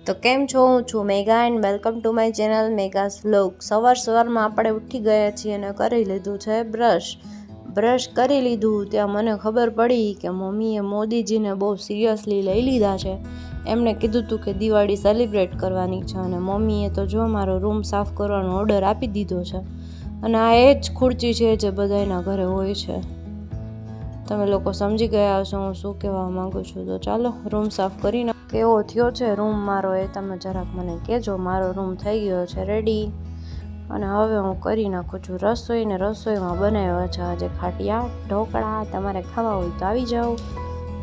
તો કેમ છો? હું છું Megha and welcome to my channel Megha's vlog. સવારમાં આપણે ઉઠી ગયા છીએ અને કરી લીધું છે બ્રશ કરી લીધું ત્યાં મને ખબર પડી કે મમ્મીએ મોદીજીને બહુ સિરિયસલી લઈ લીધા છે. એમણે કીધું હતું કે દિવાળી સેલિબ્રેટ કરવાની છે અને મમ્મીએ તો જો મારો રૂમ સાફ કરવાનો ઓર્ડર આપી દીધો છે. અને આ એ જ ખુરચી છે જે બધાના ઘરે હોય છે. તમે લોકો સમજી ગયા હશો હું શું કહેવા માંગુ છું. તો ચાલો રૂમ સાફ કરીને કેવો થયો છે રૂમ મારો એ તમે જરાક મને કહેજો. મારો રૂમ થઈ ગયો છે રેડી અને હવે હું કરી નાખું છું રસોઈ. ને રસોઈમાં બનાવ્યા છે આજે ખાટિયા ઢોકળા. તમારે ખાવા હોય તો આવી જાઓ.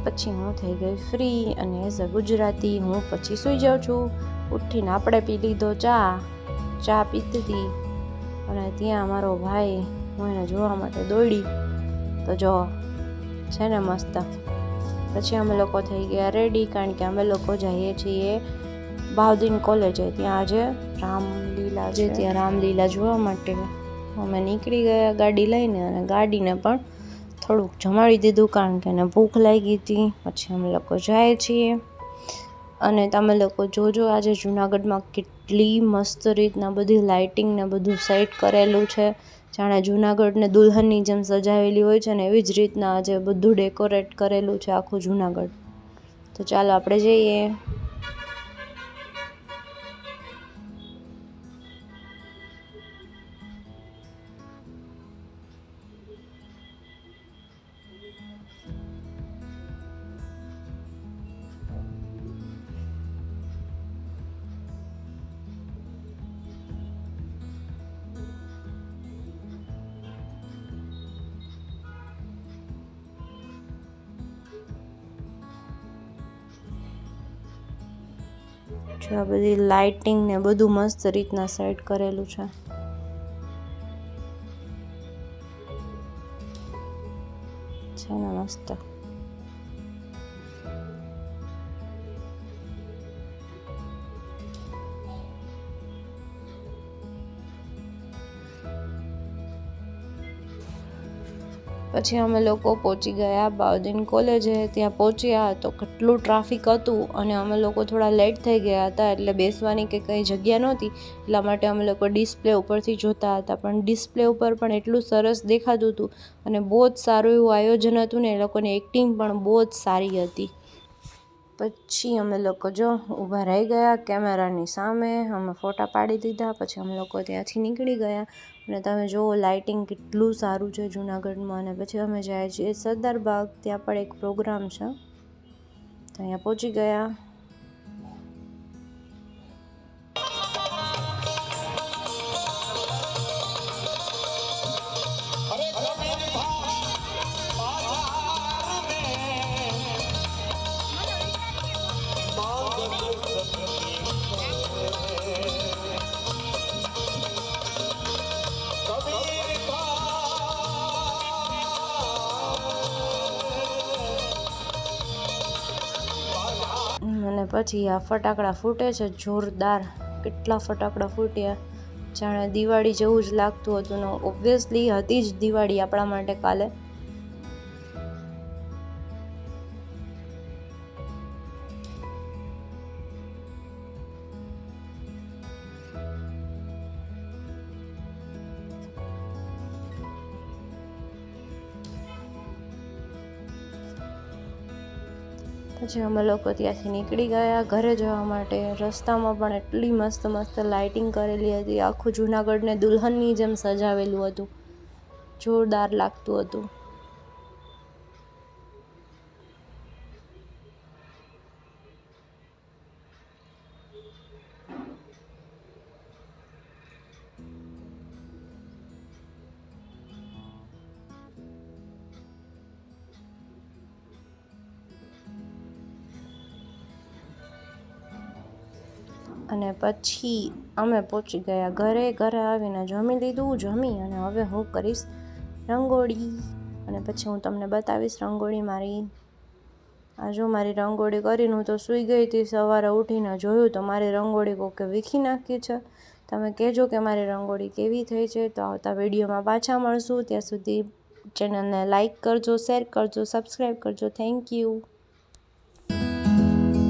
પછી હું થઈ ગઈ ફ્રી અને એઝ અ ગુજરાતી હું પછી સૂઈ જાઉં છું. ઉઠીને આપણે પી લીધો ચા પીતી હતી અને ત્યાં મારો ભાઈ હું એને જોવા માટે દોડી તો જો છે ને મસ્ત. પછી અમે લોકો થઈ ગયા રેડી કારણ કે અમે લોકો જઈએ છીએ બાઉદીન કોલેજે. ત્યાં આજે રામલીલા છે ત્યાં રામલીલા જોવા માટે અમે નીકળી ગયા ગાડી લઈને અને ગાડીને પણ થોડુંક જમાડી દીધું કારણ કે એને ભૂખ લાગી હતી. પછી અમે લોકો જાય છીએ અને તમે લોકો જોજો આજે જૂનાગઢમાં કેટલી મસ્ત રીતના બધી લાઇટિંગ ને બધું સેટ કરેલું છે. જાણે જૂનાગઢને દુલ્હનની જેમ સજાવેલી હોય છે ને એવી જ રીતના આજે બધું ડેકોરેટ કરેલું છે આખું જૂનાગઢ. તો ચાલો આપણે જઈએ. જો આ બધી લાઇટિંગ ને બધું મસ્ત રીતના સેટ કરેલું છે. છે ને મસ્ત. પછી અમે લોકો પહોંચી ગયા બાઉદીન કોલેજે. ત્યાં પહોંચ્યા તો કેટલું ટ્રાફિક હતું અને અમે લોકો થોડા લેટ થઈ ગયા હતા એટલે બેસવાની કે કંઈ જગ્યા નહોતી. એટલા માટે અમે લોકો ડિસ્પ્લે ઉપરથી જોતા હતા પણ ડિસ્પ્લે ઉપર પણ એટલું સરસ દેખાતું હતું અને બહુ જ સારું એવું આયોજન હતું ને એ લોકોની એક્ટિંગ પણ બહુ જ સારી હતી. પછી અમે લોકો જો ઊભા રહી ગયા કેમેરાની સામે અમે ફોટા પાડી દીધા. પછી અમે લોકો ત્યાંથી નીકળી ગયા અને તમે જુઓ લાઇટિંગ કેટલું સારું છે જૂનાગઢમાં. અને પછી અમે જાય છીએ સરદાર બાગ. ત્યાં પણ એક પ્રોગ્રામ છે તો અહીંયા પહોંચી ગયા. અને પછી આ ફટાકડા ફૂટે છે જોરદાર. કેટલા ફટાકડા ફૂટ્યા જાણે દિવાળી જેવું જ લાગતું હતું ને ઓબ્વિયસલી હતી જ દિવાળી આપણા માટે કાલે. પછી અમે લોકો ત્યાંથી નીકળી ગયા ઘરે જવા માટે. રસ્તામાં પણ એટલી મસ્ત લાઇટિંગ કરેલી હતી. આખું જૂનાગઢને દુલ્હનની જેમ સજાવેલું હતું. જોરદાર લાગતું હતું. અને પછી અમે પહોંચી ગયા ઘરે આવીને જમી લીધું. જમી અને હવે હું કરીશ રંગોળી અને પછી હું તમને બતાવીશ રંગોળી મારી. આ જો મારી રંગોળી કરીને હું તો સૂઈ ગઈ હતી. સવારે ઉઠીને જોયું તો મારી રંગોળી કોકે વીખી નાખી છે. તમે કહેજો કે મારી રંગોળી કેવી થઈ છે. તો આવતા વિડીયોમાં પાછા મળશું. ત્યાં સુધી ચેનલને લાઈક કરજો, શેર કરજો, સબસ્ક્રાઈબ કરજો. Thank you.